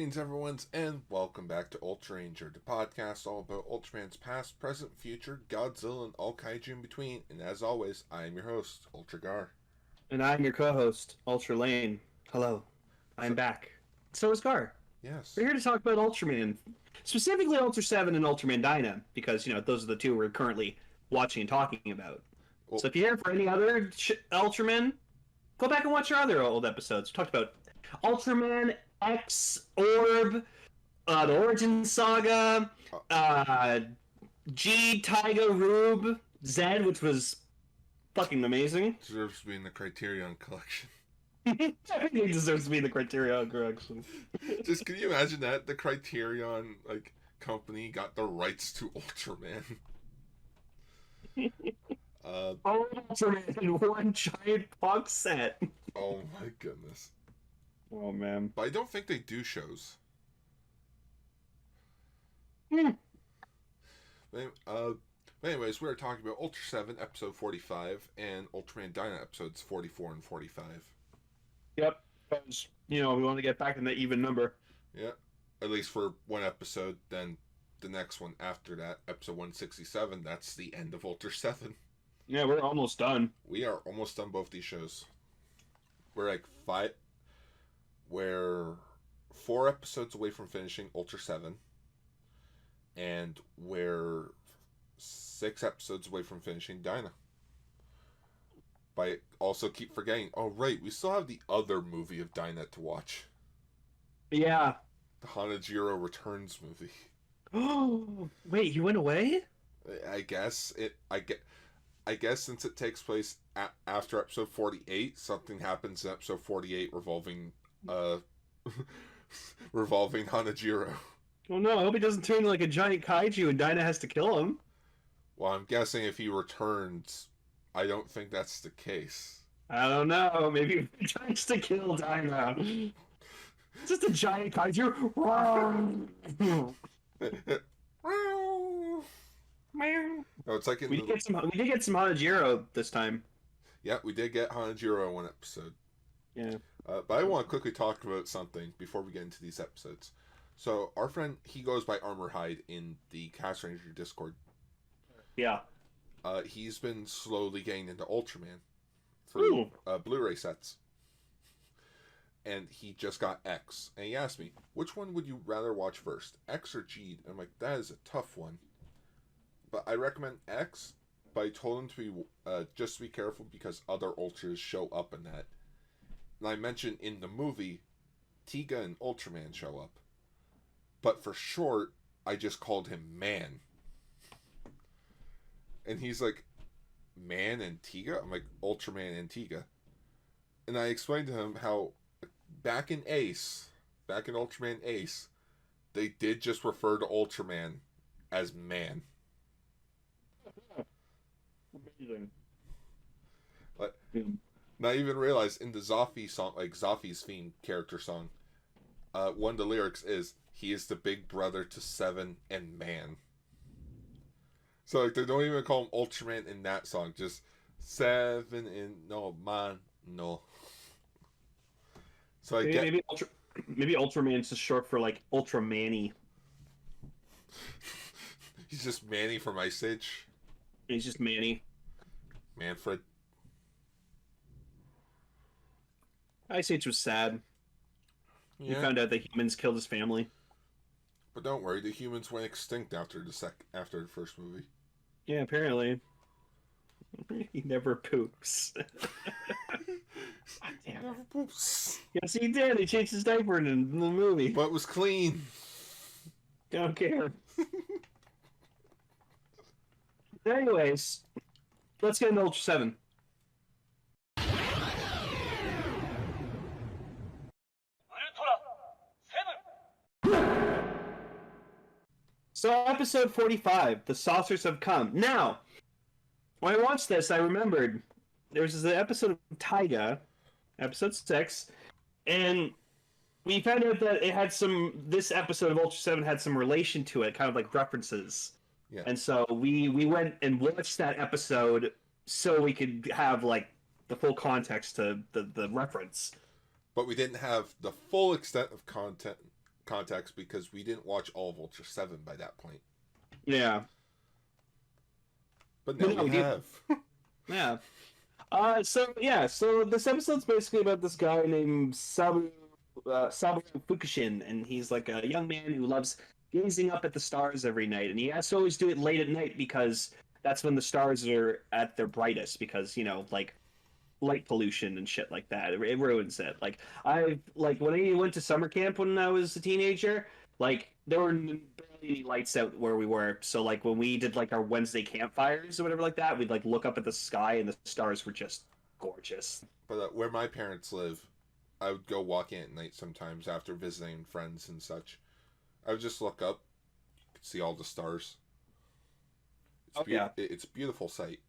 Greetings, everyone, and welcome back to Ultraranger, the podcast all about Ultraman's past, present, future, Godzilla, and all kaiju in between. And as always, I am your host, Ultragar. And I'm your co-host, Ultra Lane. Hello, I'm back. So is Gar. Yes. We're here to talk about Ultraman, specifically Ultraseven and Ultraman Dyna, because, those are the two we're currently watching and talking about. Well, so if you're here for any other Ultraman, go back and watch our other old episodes. We talked about Ultraman X, Orb, the Origin Saga, G, Taiga, Rube, Zed, which was fucking amazing. Deserves to be in the Criterion collection. I think he deserves to be in the Criterion collection. Just can you imagine that? The Criterion, company got the rights to Ultraman. All Ultraman in one giant box set. Oh my goodness. Oh, man. But I don't think they do shows. Anyways, we're talking about Ultraseven episode 45 and Ultraman Dyna episodes 44 and 45. Yep. Because, we want to get back in that even number. Yeah. At least for one episode, then the next one after that, episode 167, that's the end of Ultraseven. Yeah, we're almost done. We are almost done both these shows. We're we're 4 episodes away from finishing Ultraseven, and we're 6 episodes away from finishing Dyna. But I also keep forgetting, oh right, we still have the other movie of Dyna to watch. Yeah. The Hanajiro Returns movie. Oh, wait, he went away? I guess since it takes place after episode 48, something happens in episode 48 revolving Hanajiro. Oh no, I hope he doesn't turn into like a giant kaiju and Dyna has to kill him. Well, I'm guessing if he returns, I don't think that's the case. I don't know, maybe he tries to kill Dyna. It's just a giant kaiju. No, it's like we did get some Hanajiro this time. Yeah, we did get Hanajiro in one episode. Yeah. But I want to quickly talk about something before we get into these episodes. So our friend, he goes by Armorhide in the Castranger Discord. Yeah. He's been slowly getting into Ultraman through Blu-ray sets. And he just got X. And he asked me, which one would you rather watch first, X or G? And I'm like, that is a tough one. But I recommend X, but I told him to be just to be careful because other Ultras show up in that. And I mentioned in the movie, Taiga and Ultraman show up. But for short, I just called him Man. And he's like, Man and Taiga? I'm like, Ultraman and Taiga. And I explained to him how back in Ultraman Ace, they did just refer to Ultraman as Man. Amazing. But not even realize in the Zaffi song, like Zaffi's theme character song, one of the lyrics is, he is the big brother to Seven and Man. So they don't even call him Ultraman in that song, just Seven and no Man, no. So maybe Ultraman's just short for Ultra Manny. He's just Manny from Ice Age. He's just Manny. Manfred. Ice Age was sad. Yeah. He found out that humans killed his family. But don't worry, the humans went extinct after the first movie. Yeah, apparently. He never poops. He never poops. Yes, he did. He changed his diaper in the movie. But it was clean. Don't care. Anyways, let's get into Ultraseven. So, episode 45, The Saucers Have Come. Now, when I watched this, I remembered there was an episode of Taiga, episode 6, and we found out that this episode of Ultraseven had some relation to it, kind of like references. Yeah. And so we went and watched that episode so we could have the full context to the reference. But we didn't have the full extent of content context because we didn't watch all of Ultraseven by that point. Yeah. But now we have. Yeah. So this episode's basically about this guy named Saburo Fukushin, and he's like a young man who loves gazing up at the stars every night, and he has to always do it late at night because that's when the stars are at their brightest, because, you know, like light pollution and shit like that. It ruins it. Like when I went to summer camp when I was a teenager, like there were barely any lights out where we were. So like when we did like our Wednesday campfires or whatever like that, we'd like look up at the sky and the stars were just gorgeous. But where my parents live, I would go walking at night sometimes after visiting friends and such. I would just look up, see all the stars. It's a beautiful sight.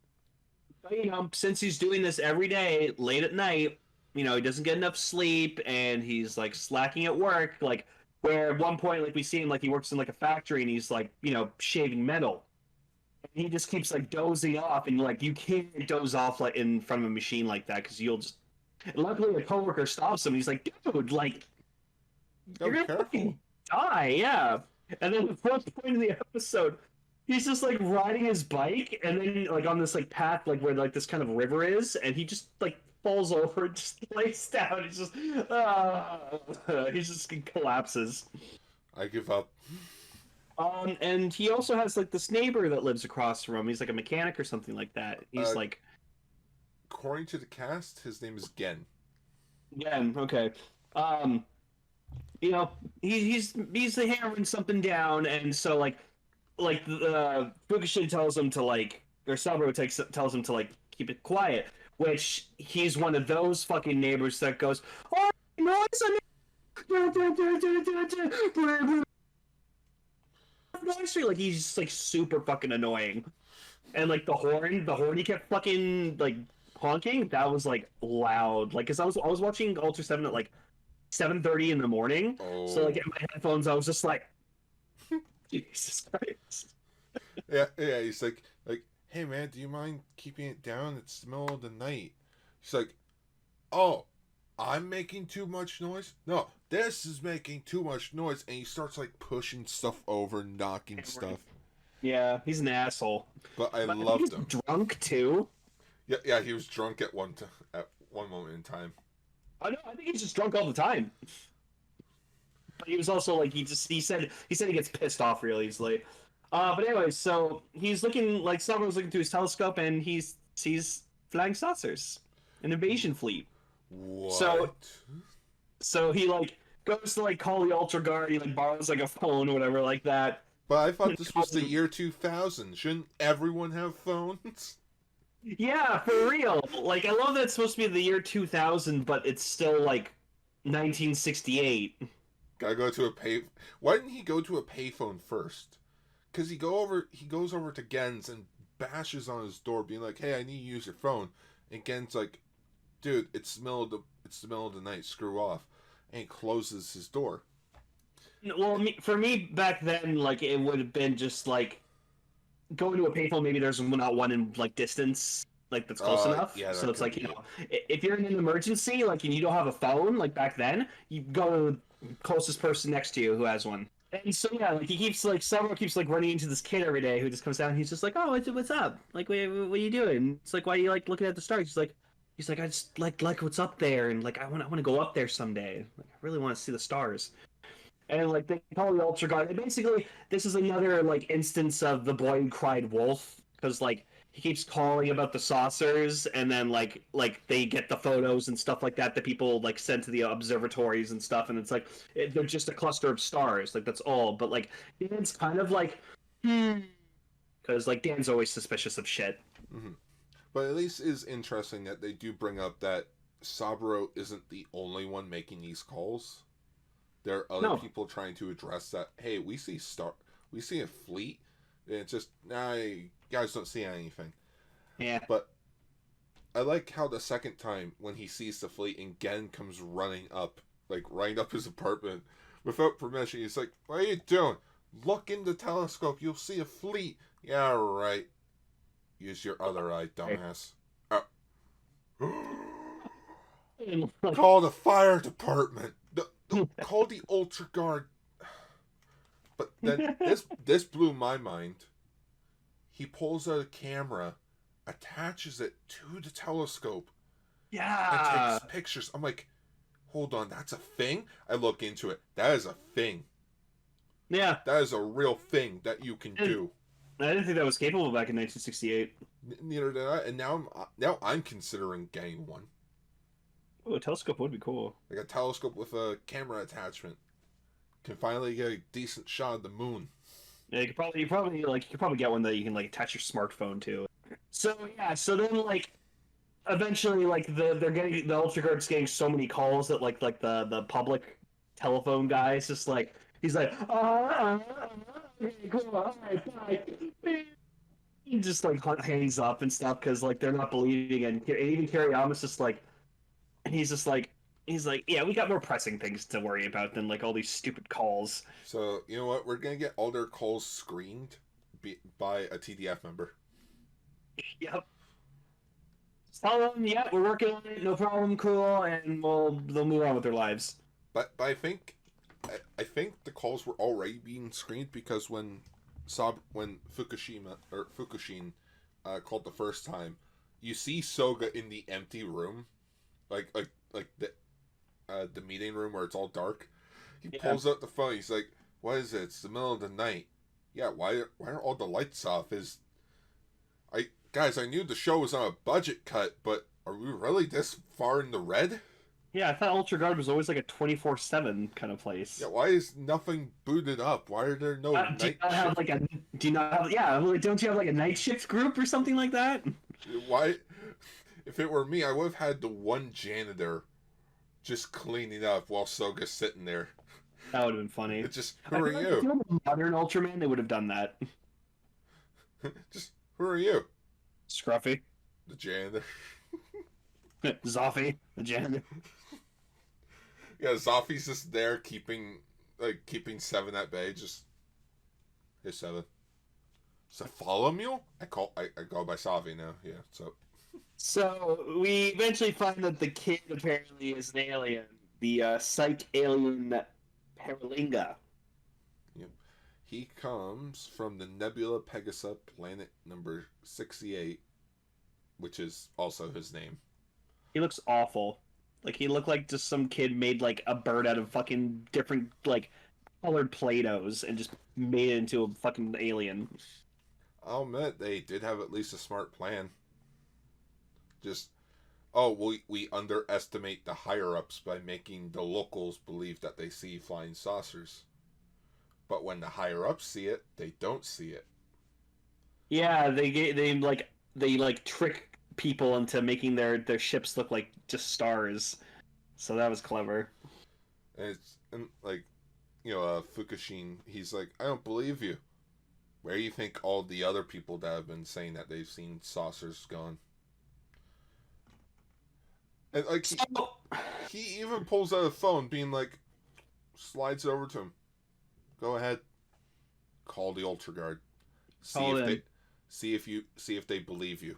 But, you know, since he's doing this every day, late at night, you know, he doesn't get enough sleep, and he's like slacking at work. Like, where at one point, like we see him, like he works in like a factory, and he's like, you know, shaving metal. And he just keeps like dozing off, and like you can't doze off like in front of a machine like that because you'll just. And luckily, a coworker stops him, and he's like, "Dude, like, you're gonna fucking die, yeah." And then the first point of the episode, he's just like riding his bike, and then like on this like path, like where like this kind of river is, and he just like falls over, and just lays down. He just collapses. I give up. And he also has like this neighbor that lives across from him. He's like a mechanic or something like that. He's like. According to the cast, his name is Gen. Gen, okay. You know, he's hammering something down, and so like Fukushin tells him to like, or Saburo tells him to like keep it quiet, which he's one of those fucking neighbors that goes, "Oh, noise!" Like he's just like super fucking annoying, and like the horn he kept fucking like honking. That was like loud. Like, cause I was watching Ultraseven at like 7:30 in the morning. Oh. So like in my headphones, I was just like, Jesus Christ. Yeah. He's like, hey man, do you mind keeping it down? It's the middle of the night. He's like, oh, I'm making too much noise? No, this is making too much noise. And he starts like pushing stuff over, knocking stuff. Yeah, he's an asshole. But I loved him. Drunk too. Yeah, he was drunk at one moment in time. I know. I think he's just drunk all the time. But he was also like he said he gets pissed off real easily. But anyway, so he's looking like someone's looking through his telescope, and he sees flying saucers, an invasion fleet. What? So he like goes to like call the Ultra Guard. He like borrows like a phone or whatever like that. But I thought this was the year 2000. Shouldn't everyone have phones? Yeah, for real. Like, I love that it's supposed to be the year 2000, but it's still like 1968. Gotta go to a pay. Why didn't he go to a payphone first? Because he goes over to Gen's and bashes on his door, being like, "Hey, I need to use your phone." And Gen's like, "Dude, it's the middle of the night. Screw off," and he closes his door. Well, for me back then, like it would have been just like going to a payphone. Maybe there's not one in like distance, like that's close enough. Yeah, so it's like, you know, if you're in an emergency, like and you don't have a phone, like back then, you go to the closest person next to you who has one. And so yeah, like he keeps like Saburo keeps like running into this kid every day who just comes down. And he's just like, "Oh, what's up? Like, what are you doing?" It's like, "Why are you like looking at the stars?" He's like, "I just like what's up there, and like I want to go up there someday. Like, I really want to see the stars." And like they call the Ultra Guard. And basically, this is another like instance of the boy who cried wolf, because like he keeps calling about the saucers, and then like they get the photos and stuff like that people like send to the observatories and stuff, and it's like they're just a cluster of stars, like that's all. But like Dan's kind of like, because like Dan's always suspicious of shit. Mm-hmm. But at least it is interesting that they do bring up that Saburo isn't the only one making these calls. There are other people trying to address that. Hey, we see a fleet, and it's just, you guys don't see anything. Yeah. But I like how the second time when he sees the fleet and Gen comes running up his apartment without permission, he's like, "What are you doing? Look in the telescope, you'll see a fleet." "Yeah, right. Use your other eye, dumbass." Call the fire department. Call the Ultra Guard But then this blew my mind. He pulls out a camera, attaches it to the telescope, and Yeah. takes pictures. I'm like, hold on, that's a thing? I look into it. That is a thing. Yeah. That is a real thing that you can do. I didn't think that was capable back in 1968. Neither did I. And now I'm considering getting one. Oh, a telescope would be cool. Like a telescope with a camera attachment. Can finally get a decent shot of the moon. Yeah, you could probably get one that you can like attach your smartphone to. So yeah, so then like eventually like the Ultra Guard's getting so many calls that like the public telephone guy is just like he's like okay, cool, all right, bye. He just like hangs up and stuff because like they're not believing, and even Kiriyama's just like he's like yeah, we got more pressing things to worry about than like all these stupid calls. So, you know what? We're going to get all their calls screened by a TDF member. Yep. Just tell them, yeah, we're working on it, no problem, cool, and they'll move on with their lives. But I think the calls were already being screened because when Fukushin called the first time, you see Soga in the empty room, like the meeting room where it's all dark. He pulls out the phone. He's like, "What is it? It's the middle of the night. Yeah, why are all the lights off? Guys, I knew the show was on a budget cut, but are we really this far in the red?" Yeah, I thought Ultra Guard was always like a 24/7 kind of place. Yeah, why is nothing booted up? Why are there no night do you not have yeah, like, don't you have like a night shift group or something like that? Why? If it were me, I would have had the one janitor just cleaning up while Soga's sitting there. That would have been funny. It's just, who are you? If you were modern Ultraman, they would have done that. Just, who are you? Scruffy. The janitor. Zoffy, the janitor. Yeah, Zoffy's just there keeping Seven at bay. Just, hey Seven. Cephalomeal? I go by Zoffy now. Yeah, So we eventually find that the kid apparently is an alien, the psych alien Paralinga. Yep. He comes from the Nebula Pegasa planet number 68, which is also his name. He looks awful. Like he looked like just some kid made like a bird out of fucking different like colored Play-Dohs and just made it into a fucking alien. I'll admit they did have at least a smart plan. Just, we underestimate the higher-ups by making the locals believe that they see flying saucers. But when the higher-ups see it, they don't see it. Yeah, they trick people into making their ships look like just stars. So that was clever. And Fukushin, he's like, I don't believe you. Where do you think all the other people that have been saying that they've seen saucers gone? And like he even pulls out a phone, being like, slides over to him. Go ahead, call the Ultra Guard. See if they believe you.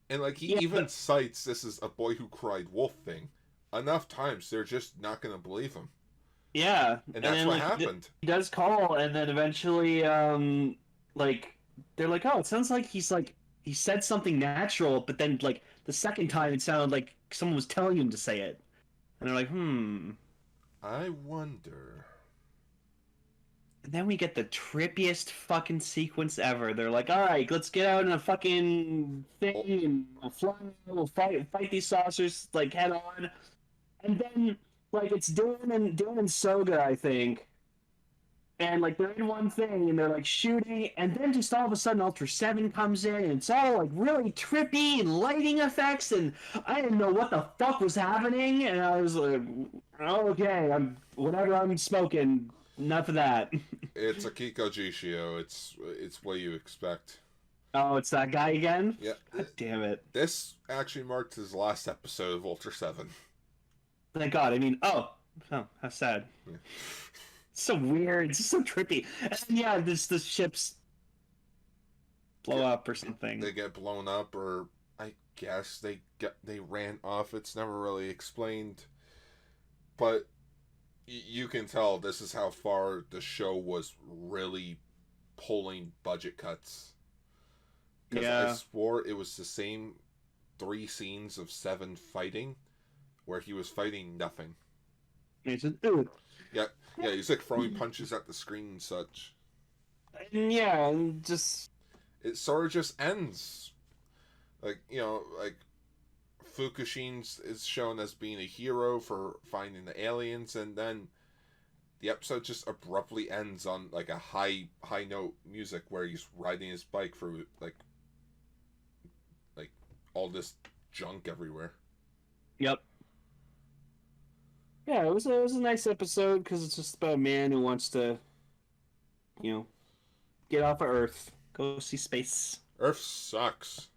And like he even cites this is a boy who cried wolf thing enough times. They're just not gonna believe him. Yeah, and that's what happened. He does call, and then eventually, they're like, oh, it sounds like he said something natural, but then like the second time it sounded like someone was telling him to say it, and they're like, I wonder. And then we get the trippiest fucking sequence ever. They're like, all right, let's get out in a fucking thing and we'll fly, we'll fight these saucers like head on, and then like it's Dyna and Soga, I think. And like they're in one thing and they're like shooting, and then just all of a sudden Ultraseven comes in and it's all like really trippy and lighting effects, and I didn't know what the fuck was happening, and I was like, oh, okay, I'm smoking. Enough of that. It's Akiko Jishio. It's what you expect. Oh, it's that guy again? Yeah. God damn it. This actually marked his last episode of Ultraseven. Thank God. I mean, how sad. Yeah. It's so weird. It's so trippy. And yeah, the ships blow up or something. They get blown up, or I guess they ran off. It's never really explained. But You can tell this is how far the show was really pulling budget cuts. Because I Yeah. swore it was the same 3 scenes of Seven fighting, where he was fighting nothing. And he said, "Ugh." Yeah, yeah, he's like throwing punches at the screen and such. And yeah, and just It sort of just ends. Like, like Fukushin is shown as being a hero for finding the aliens, and then the episode just abruptly ends on like a high note music where he's riding his bike through like all this junk everywhere. yep. Yeah, it was a nice episode because it's just about a man who wants to, you know, get off of Earth, go see space. Earth sucks.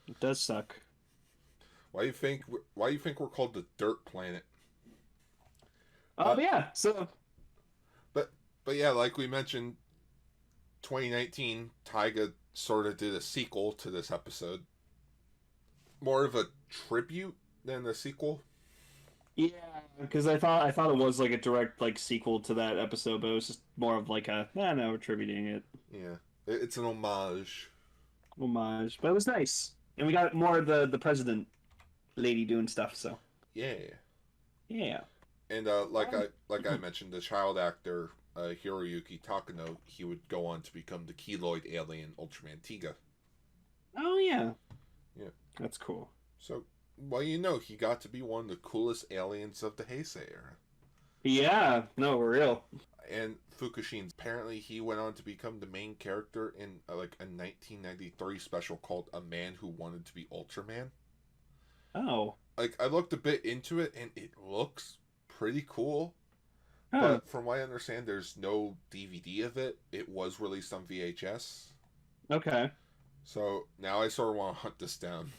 It does suck. Why do you think? Why do you think we're called the Dirt Planet? Oh yeah, so But yeah, like we mentioned, 2019, Taiga sort of did a sequel to this episode. More of a tribute than a sequel. yeah, because I thought it was like a direct like sequel to that episode, but it was just more of like a I don't know, attributing it Yeah, it's an homage. homage, but it was nice, and we got more of the president lady doing stuff. So Yeah, yeah, and like I mentioned, the child actor Hiroyuki Takano, he would go on to become the keloid alien Ultraman Taiga. oh yeah, Yeah, that's cool. so well, he got to be one of the coolest aliens of the Heisei era. Yeah, no, we're real. And Fukushin, apparently he went on to become the main character in like a 1993 special called A Man Who Wanted to Be Ultraman. Oh, Like, I looked a bit into it and it looks pretty cool. huh. But from what I understand, there's no DVD of it. It was released on VHS. Okay. So now I sort of want to hunt this down.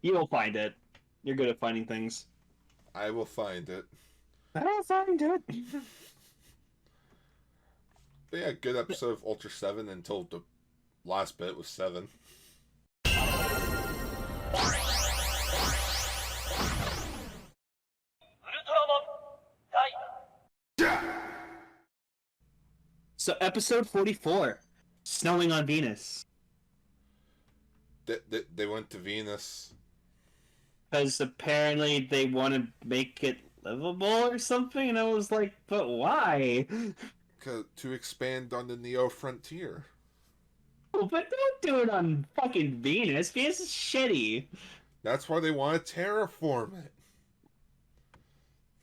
You'll find it. You're good at finding things. I will find it. I'll find it. But yeah, good episode of Ultraseven until the last bit was 7. So episode 44, snowing on Venus. They went to Venus. Because apparently they want to make it livable or something, and I was like, but why? To expand on the Neo Frontier. Oh, but don't do it on fucking Venus. Venus is shitty. That's why they want to terraform it.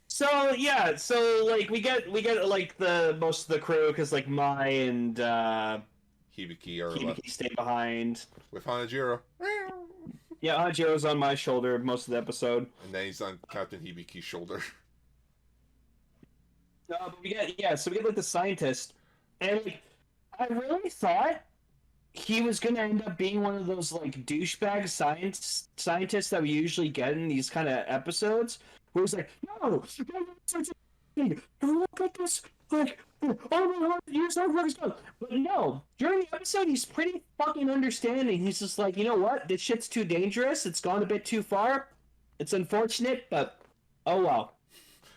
So yeah, so like we get like the most of the crew because like Mai and Hibiki are left Hibiki stay behind. with Hanajiro. Yeah, Hajiro's on my shoulder most of the episode. And then he's on Captain Hibiki's shoulder. But we get so we get like the scientist, and like I really thought he was gonna end up being one of those like douchebag scientists that we usually get in these kind of episodes, where he's like, no, look at this, like, oh my god, use that works good. But no, during the episode, he's pretty fucking understanding. He's just like, you know what, this shit's too dangerous. It's gone a bit too far. It's unfortunate, but oh well,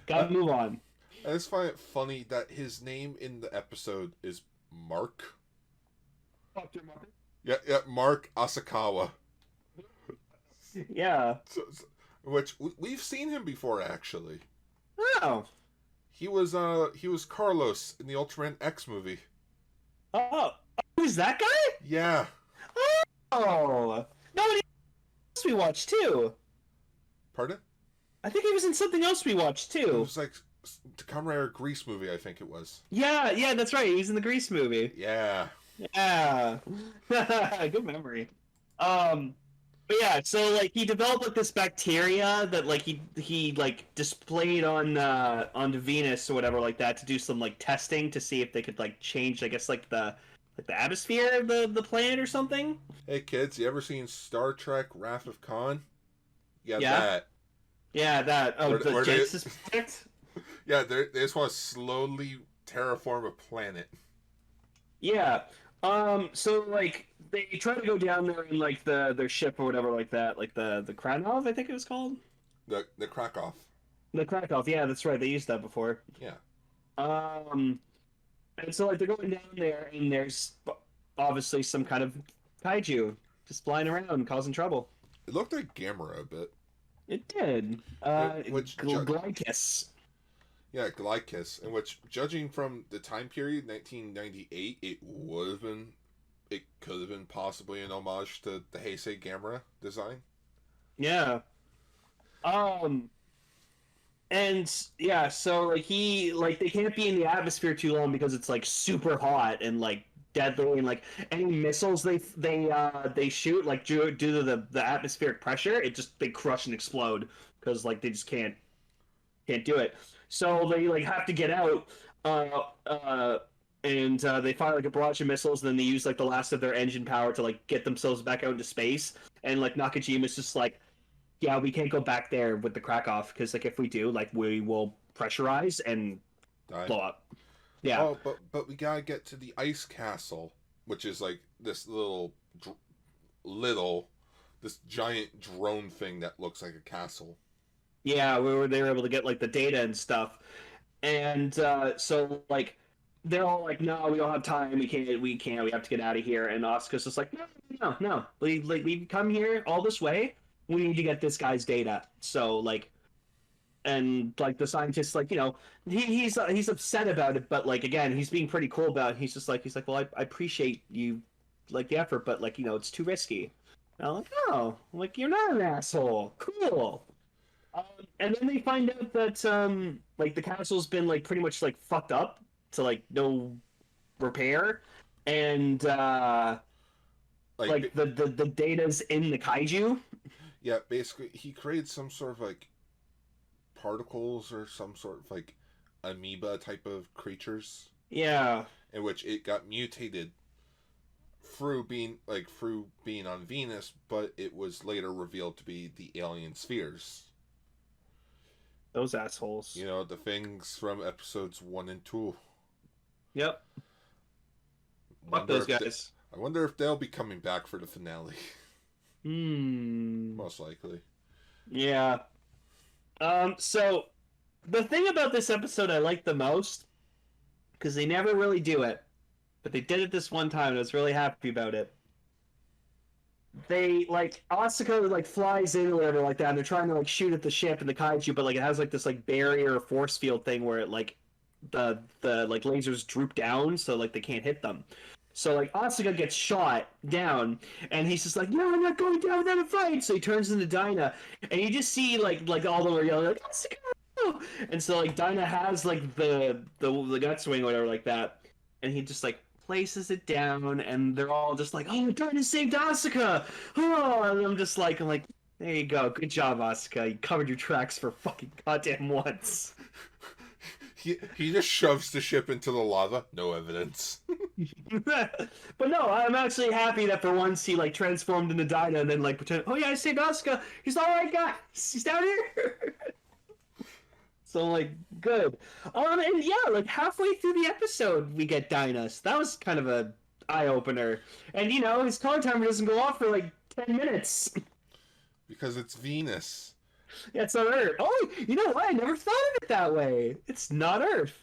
gotta move on. I just find it funny that his name in the episode is Mark. Dr. Mark. Yeah, Mark Asakawa. Yeah. Which we've seen him before, actually. Oh. He was Carlos in the Ultraman X movie. Oh. Who's that guy? Yeah. Oh. No, else we watched too. Pardon? I think he was in something else we watched It too. was like the Kamen Rider Grease movie, I think it was. Yeah, that's right. He was in the Grease movie. Yeah. Yeah. Good memory. But yeah, so like he developed like this bacteria that like he like displayed on Venus or whatever like that to do some like testing to see if they could like change, I guess, like the atmosphere of the planet or something. Hey kids, you ever seen Star Trek Wrath of Khan? Yeah, Yeah. that. Yeah, that. Oh, the Genesis Project? Yeah, they just want to slowly terraform a planet. Yeah. So like they try to go down there in like their ship or whatever like that, like the Kranov, I think it was called. The Krakow. The Krakow, yeah, that's right. They used that before. Yeah. Um, and so like they're going down there, and there's obviously some kind of kaiju just flying around, causing trouble. It looked like Gamera a bit. It did. Which Glycus. Yeah, Glycus, in which, judging from the time period, 1998, it could have been possibly an homage to the Heisei Gamera design. Yeah. Um, and yeah, so like they can't be in the atmosphere too long because it's like super hot and like deadly, and like any missiles they shoot like due to the atmospheric pressure, they crush and explode because like they just can't do it. So they like have to get out, uh, uh, and they fire like a barrage of missiles. And then they use like the last of their engine power to like get themselves back out into space. And like Nakajima's just like, yeah, we can't go back there with the Krakow because like if we do, like we will pressurize and blow up. Yeah. Oh, but we gotta get to the ice castle, which is like this this giant drone thing that looks like a castle. Yeah, they were able to get like the data and stuff, and so like they're all like, no, we don't have time, we can't, we have to get out of here. And Asuka's just like, no, we come here all this way, we need to get this guy's data. So like, and like the scientist, like he's upset about it, but like again, he's being pretty cool about it. He's like, well, I appreciate you like the effort, but like it's too risky. And I'm like, oh, like you're not an asshole, cool. And then they find out that like the castle's been like pretty much like fucked up to like no repair, and like the data's in the kaiju. Yeah, basically he created some sort of like particles or some sort of like amoeba type of creatures. Yeah. In which it got mutated through being on Venus, but it was later revealed to be the alien spheres. Those assholes. The things from episodes 1 and 2. Yep. Fuck those guys. I wonder if they'll be coming back for the finale. Most likely. Yeah. So, the thing about this episode I like the most, because they never really do it, but they did it this one time, and I was really happy about it. They like Asuka like flies in or whatever like that, and they're trying to like shoot at the ship and the kaiju, but like it has like this like barrier force field thing where it like the like lasers droop down so like they can't hit them. So like Asuka gets shot down, and he's just like, no, I'm not going down without a fight. So he turns into Dyna, and you just see like all of them are yelling like Asuka, no! And so like Dyna has like the gut swing or whatever like that, and he just like places it down, and they're all just like, oh, Dyna saved Asuka! Oh, and I'm like, there you go, good job, Asuka. You covered your tracks for fucking goddamn once. He just shoves the ship into the lava. No evidence. But no, I'm actually happy that for once he like transformed into Dyna and then like pretend, oh yeah, I saved Asuka. He's all right, guys. He's down here. So like good. And yeah, like halfway through the episode we get Dyna. So that was kind of a eye opener. And his color timer doesn't go off for like 10 minutes. Because it's Venus. Yeah, it's not Earth. Oh, you know what? I never thought of it that way. It's not Earth.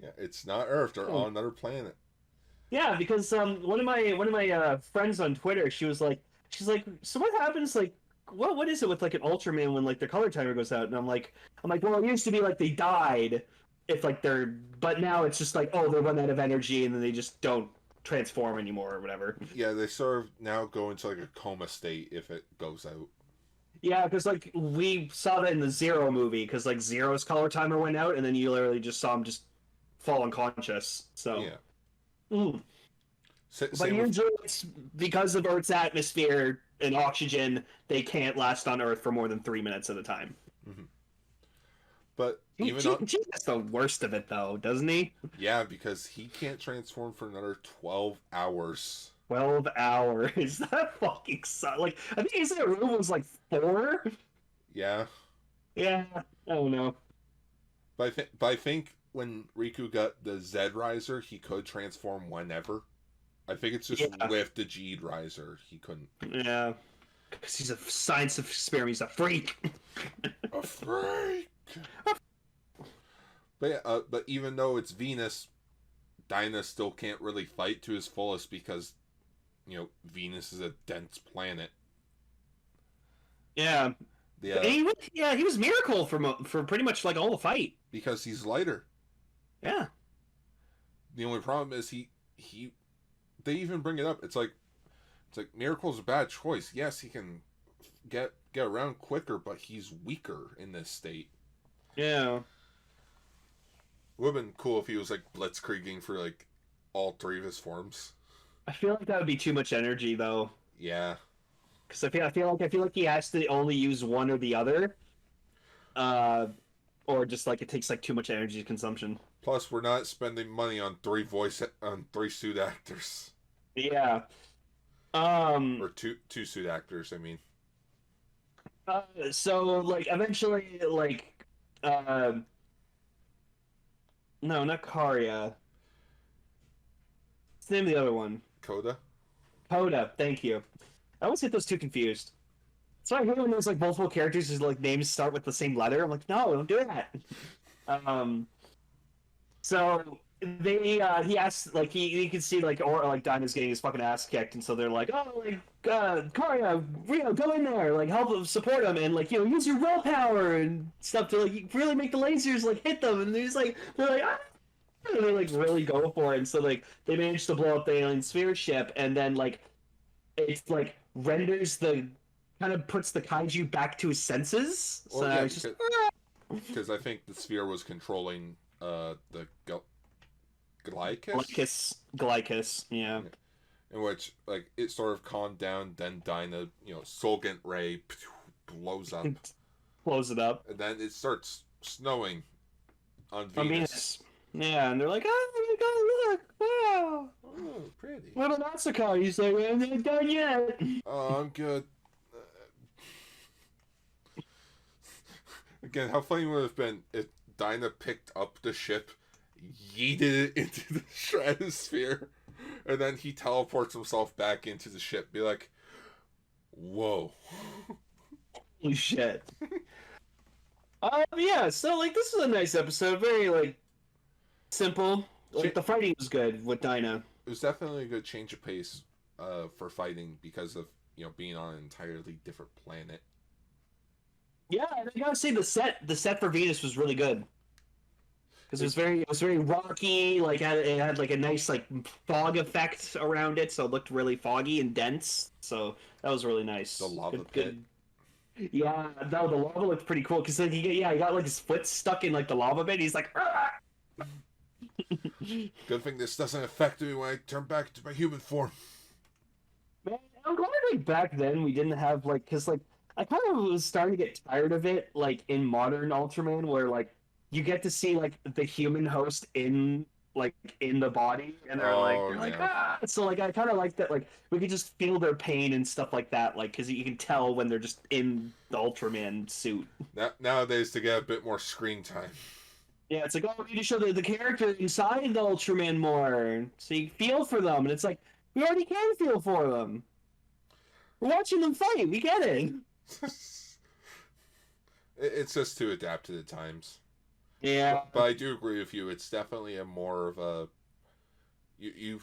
Yeah, it's not Earth. They're on another planet. Yeah, because one of my friends on Twitter, she's like, so what happens like what is it with like an Ultraman when like their color timer goes out? And I'm like, well, it used to be like they died if like but now it's just like, oh, they run out of energy and then they just don't transform anymore or whatever. Yeah, they sort of now go into like a coma state if it goes out. Yeah, because like we saw that in the Zero movie, because like Zero's color timer went out, and then you literally just saw him just fall unconscious. So yeah. But usually it's because of Earth's atmosphere and oxygen, they can't last on Earth for more than 3 minutes at a time. Mm-hmm. But he gets the worst of it though, doesn't he? Yeah, because he can't transform for another 12 hours. 12 hours. That fucking sucks. Like, I think he said the room was like 4. Yeah. Yeah, I don't know. But I think when Riku got the Z Riser, he could transform whenever. I think it's just with the G Riser he couldn't. Yeah. Because he's a science experiment. He's a freak. A freak. A But yeah, but even though it's Venus, Dyna still can't really fight to his fullest because, Venus is a dense planet. Yeah. Yeah, He was Miracle for pretty much like all the fight. because he's lighter. Yeah. The only problem is he they even bring it up. It's like Miracle's a bad choice. Yes, he can get around quicker, but he's weaker in this state. Yeah. Would have been cool if he was like blitzkrieging for like all three of his forms. I feel like that would be too much energy though. Yeah. Because I feel like he has to only use one or the other. Or just like it takes like too much energy consumption. Plus, we're not spending money on three suit actors. Yeah. Or two suit actors. I mean. So like eventually like no, not Karya. What's the name of the other one? Coda. Coda. Thank you. I always get those two confused. So I hate when there's like multiple characters whose like names start with the same letter. I'm like, no, don't do that. So they he asks like he can see like or like Dyna's getting his fucking ass kicked, and so they're like, oh like Karya, Rio, go in there, like help support him, and like use your willpower and stuff to like really make the lasers like hit them, and they're like ah! And they like really go for it, and so like they manage to blow up the alien sphere ship, and then like it's like renders the kind of puts the kaiju back to his senses. So yeah, it's just because I think the sphere was controlling the Glycus, yeah. In which like it sort of calmed down, then Dyna, Solgant Ray blows up. Blows it up. And then it starts snowing on Venus. Yeah, and they're like, oh my god, look, wow. Oh, pretty. What about Asaka? He's like, I'm not done yet. Oh, I'm good. Again, how funny would it have been if Dyna picked up the ship, yeeted it into the stratosphere, and then he teleports himself back into the ship. Be like, whoa. Holy shit. Yeah, so like this is a nice episode, very like simple. Like the fighting was good with Dyna. It was definitely a good change of pace for fighting because of being on an entirely different planet. Yeah, and I gotta say the set for Venus was really good because it was very rocky. Like it had like a nice like fog effect around it, so it looked really foggy and dense. So that was really nice. The lava pit. Yeah, no, the lava looked pretty cool because like, he got like his foot stuck in like the lava pit. He's like, ah! Good thing this doesn't affect me when I turn back to my human form. Man, I'm glad like back then we didn't have like because like I kind of was starting to get tired of it like in modern Ultraman where like you get to see like the human host in the body and they're like ah. So like I kind of like that like we could just feel their pain and stuff like that like because you can tell when they're just in the Ultraman suit. Nowadays to get a bit more screen time. Yeah, it's like, oh, we need to show the character inside the Ultraman more, so you feel for them. And it's like, we already can feel for them. We're watching them fight. We get it. It's just to adapt to the times. Yeah. But I do agree with you. It's definitely a more of a... You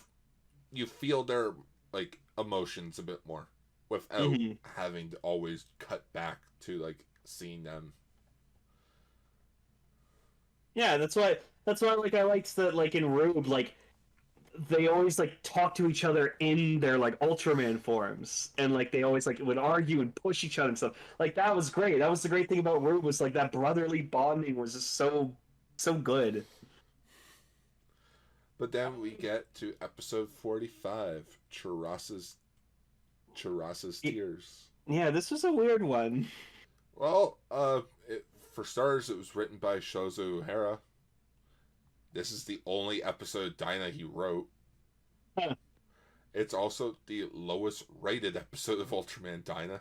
feel their, like, emotions a bit more without having to always cut back to, like, seeing them. Yeah, that's why like I liked that like in Rube like they always like talk to each other in their like Ultraman forms and like they always like would argue and push each other and stuff. Like that was great. That was the great thing about Rube was like that brotherly bonding was just so good. But then we get to episode 45, Chirasa's Tears. Yeah, this was a weird one. Well, for starters, it was written by Shozo Uhara. This is the only episode Dyna he wrote. Huh. It's also the lowest rated episode of Ultraman Dyna.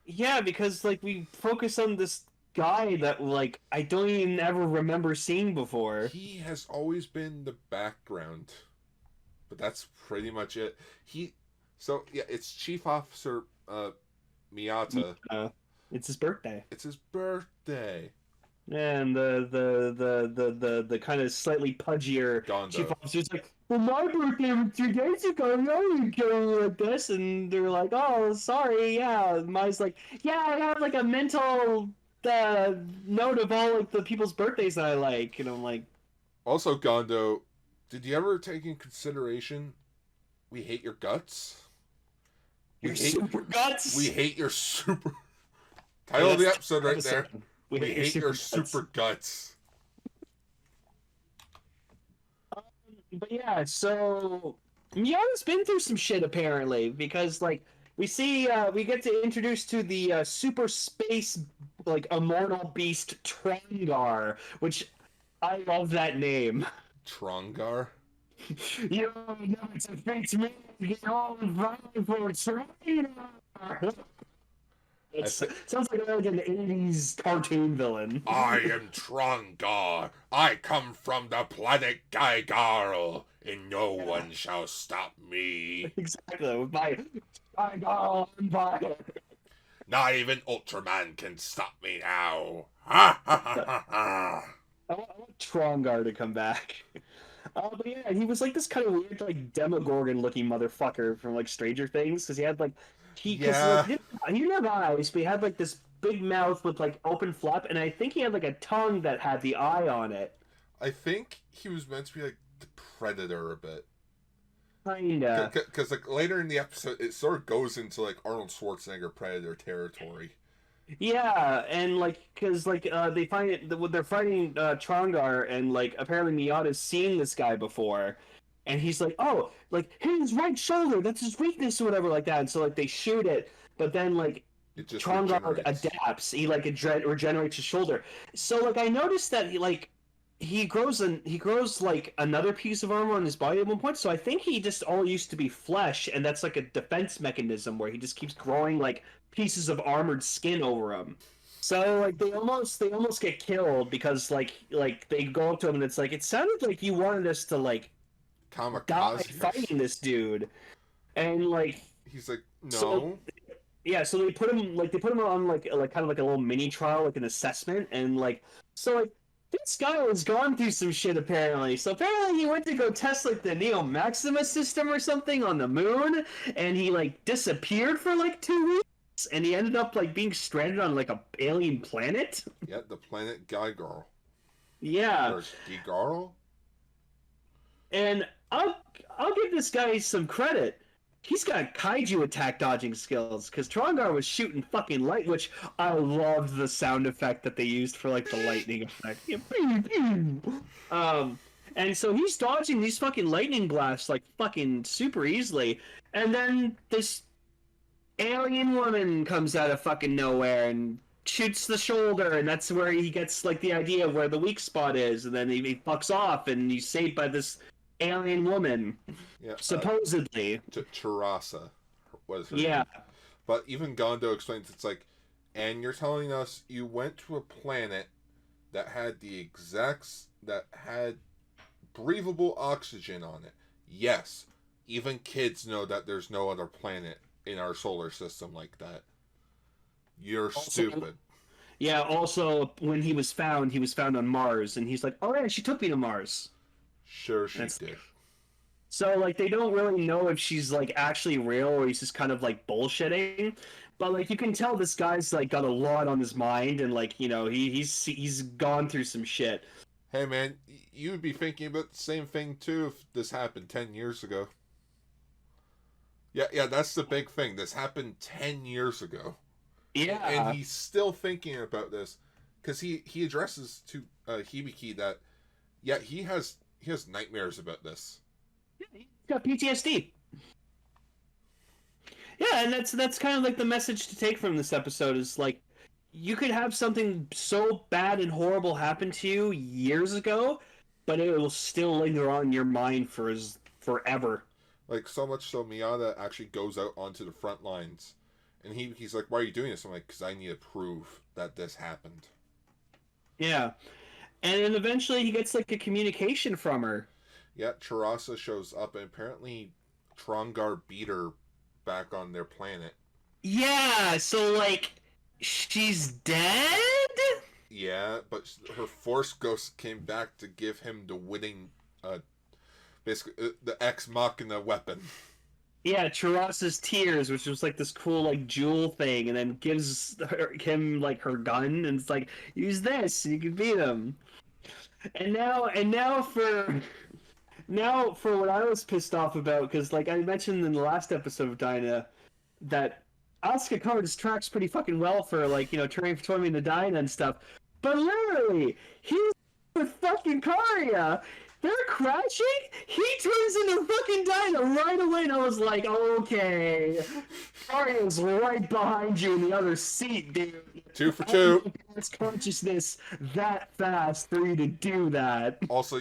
Yeah, because like we focus on this guy that like I don't even ever remember seeing before. He has always been the background, but that's pretty much it. It's Chief Officer Miyata. It's his birthday. It's his birthday. And the kind of slightly pudgier chief Gondo. officer's like, well, my birthday was 3 days ago. I didn't kill you like this. And they're like, oh, sorry. Yeah. Mai's like, yeah, I have like a mental note of all like the people's birthdays that I like. And I'm like, Also, Gondo, did you ever take in consideration we hate your guts? your super guts. We hate your super. Title of the episode right there. We hate your super guts. But yeah, so Miata's been through some shit apparently because like we see we get to introduce to the super space like immortal beast Trongar, which I love that name. Trongar. You know, it's a fate me to get all the for Trongar. Sounds like an 80s cartoon villain. I am Trongar. I come from the planet Gygarl, and no one shall stop me. Exactly, with my Gygarl Empire. Not even Ultraman can stop me now. Ha ha ha ha ha. I want Trongar to come back. But yeah, he was like this kind of weird, like Demogorgon-looking motherfucker from like Stranger Things, because he had like he didn't have eyes, but he had like this big mouth with like open flap, and I think he had like a tongue that had the eye on it. I think he was meant to be like the Predator a bit. Kinda. Because like later in the episode, it sort of goes into like Arnold Schwarzenegger Predator territory. Yeah, and like, cause like they find it they're fighting Trongar, and like apparently Miata's seen this guy before, and he's like, oh, like his right shoulder, that's his weakness or whatever like that, and so like they shoot it, but then like It just Trongar like regenerates. adapts, he like regenerates his shoulder. So like I noticed that he grows like another piece of armor on his body at one point. So I think he just all used to be flesh, and that's like a defense mechanism where he just keeps growing like pieces of armored skin over him. So like they almost get killed because like they go up to him and it's like it sounded like you wanted us to like die Kamikaze. fighting this dude, and like He's like, no. so, yeah, so they put him on like kind of like a little mini trial, like an assessment, and like so like this guy has gone through some shit apparently. So apparently he went to go test like the Neo Maxima system or something on the moon, and he like disappeared for like 2 weeks, and he ended up like being stranded on like a alien planet. Yeah, the planet Gygarl. Yeah, Or Gygarl? and I'll give this guy some credit. He's got kaiju attack dodging skills because Trongar was shooting fucking light, which I loved the sound effect that they used for like the lightning effect. And so he's dodging these fucking lightning blasts like fucking super easily, and then this alien woman comes out of fucking nowhere and shoots the shoulder, and that's where he gets like the idea of where the weak spot is, and then he fucks off, and he's saved by this alien woman. Yeah. Supposedly. Tarasa was her Yeah. name. But even Gondo explains it's like, and you're telling us you went to a planet that had that had breathable oxygen on it. Yes. Even kids know that there's no other planet in our solar system like that. You're stupid. Yeah, also when he was found on Mars, and he's like, oh yeah, she took me to Mars. Sure she did. So like they don't really know if she's like actually real or he's just kind of like bullshitting. But like you can tell this guy's like got a lot on his mind, and like, you know, he's gone through some shit. Hey man, you would be thinking about the same thing too if this happened 10 years ago. Yeah, that's the big thing. This happened 10 years ago. Yeah. And he's still thinking about this because he addresses to Hibiki that he has nightmares about this. He's got PTSD. Yeah, and that's kind of like the message to take from this episode is like you could have something so bad and horrible happen to you years ago, but it will still linger on your mind forever. Like so much so Miata actually goes out onto the front lines. And he's like, why are you doing this? I'm like, because I need to prove that this happened. Yeah. And then eventually he gets like a communication from her. Yeah, Tarasa shows up, and apparently Trongar beat her back on their planet. Yeah, so like she's dead? Yeah, but her Force Ghost came back to give him the winning, basically, the Ex Machina weapon. Yeah, Chirasa's tears, which was like this cool like jewel thing, and then gives him like her gun, and it's like, use this, you can beat him. And now for what I was pissed off about, because like I mentioned in the last episode of Dyna, that Asuka covered his tracks pretty fucking well for like, transforming the Dyna and stuff. But literally, he's with fucking Karya. They're crashing. He turns into fucking Dyna right away, and I was like, okay, Karya's right behind you in the other seat, dude. 2 for 2. It's consciousness that fast for you to do that. Also,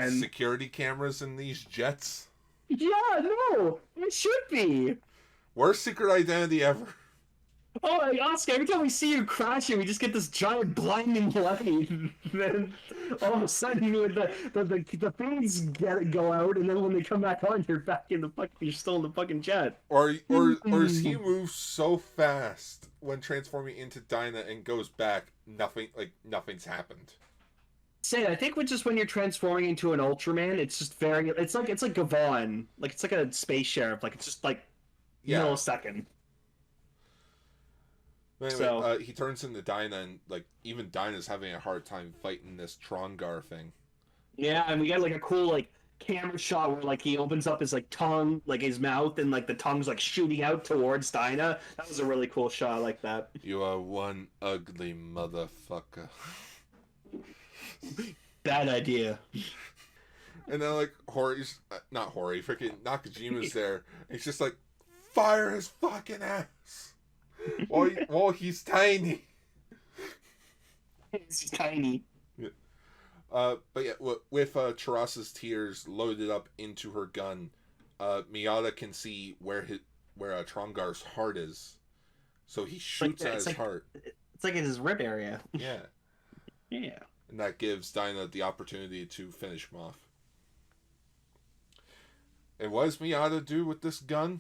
security cameras in these jets. Yeah, no, it should be. Worst secret identity ever. Oh, like, Oscar, every time we see you crashing, we just get this giant blinding light. And then all of a sudden, the things go out, and then when they come back on, you're still in the fucking jet. Or he moves so fast when transforming into Dyna and goes back, nothing's happened. I think when you're transforming into an Ultraman, it's just it's like Gavon, like it's like a space sheriff, like it's just like millisecond. Anyway, he turns into Dyna, and like even Dyna's having a hard time fighting this Trongar thing. Yeah, and we got like a cool like camera shot where like he opens up his like tongue, like his mouth, and like the tongue's like shooting out towards Dyna. That was a really cool shot like that. You are one ugly motherfucker. Bad idea. And then like freaking Nakajima's there. And he's just like, fire his fucking ass. While he's tiny. He's tiny. Yeah. But yeah, with Chirasa's tears loaded up into her gun, Miyata can see where Trongar's heart is. So he shoots at his heart. It's like in his rib area. Yeah. Yeah. And that gives Dyna the opportunity to finish him off. And what does Miyata do with this gun?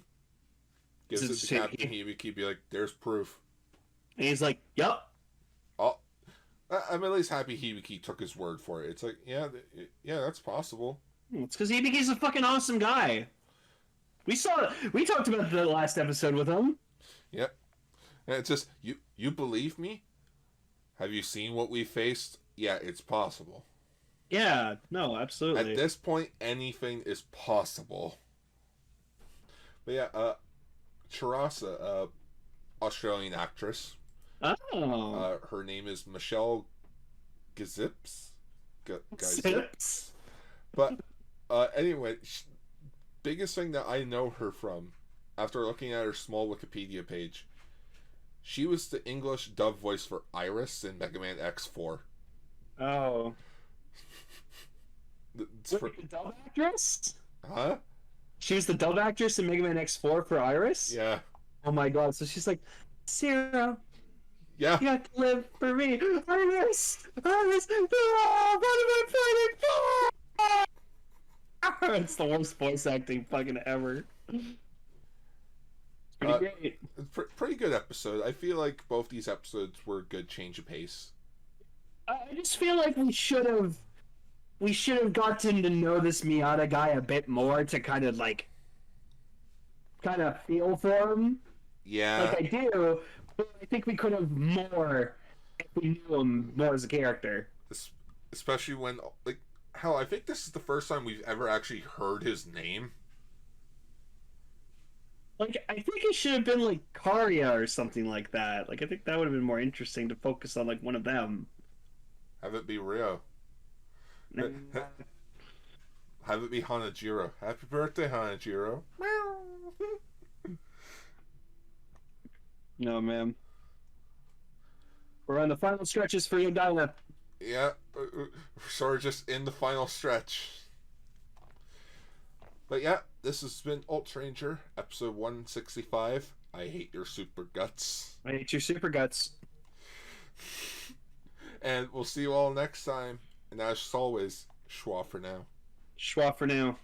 Gives it to Captain Hibiki, be like, there's proof. And he's like, yup. Oh, I'm at least happy Hibiki took his word for it. It's like, yeah, that's possible. It's because Hibiki's a fucking awesome guy. We talked about the last episode with him. Yep. And it's just, you believe me? Have you seen what we faced? Yeah, it's possible. Yeah, no, absolutely. At this point, anything is possible. But yeah, Chirasa, Australian actress. Oh. Her name is Michelle Gazips. Zips. But anyway, biggest thing that I know her from, after looking at her small Wikipedia page, she was the English dub voice for Iris in Mega Man X4. Oh. The dub actress? Huh? She was the dub actress in Mega Man X4 for Iris? Yeah. Oh my god, so she's like, Sarah, yeah, you have to live for me. Iris! Oh, it's the worst voice acting fucking ever. It's pretty great. Pretty good episode. I feel like both these episodes were a good change of pace. I just feel like we should have gotten to know this Miyata guy a bit more to kind of feel for him. Yeah. Like I do, but I think we could have more if we knew him more as a character. Especially when, like, hell, I think this is the first time we've ever actually heard his name. Like, I think it should have been like Karya or something like that. Like, I think that would have been more interesting to focus on like one of them. Have it be Rio. Have it be Hanajiro. Happy birthday, Hanajiro. No, man. We're on the final stretches for Dyna. Yeah, sort of just in the final stretch. But yeah, this has been Ultraranger, episode 165. I hate your super guts. I hate your super guts. And we'll see you all next time. And as always, schwa for now. Schwa for now.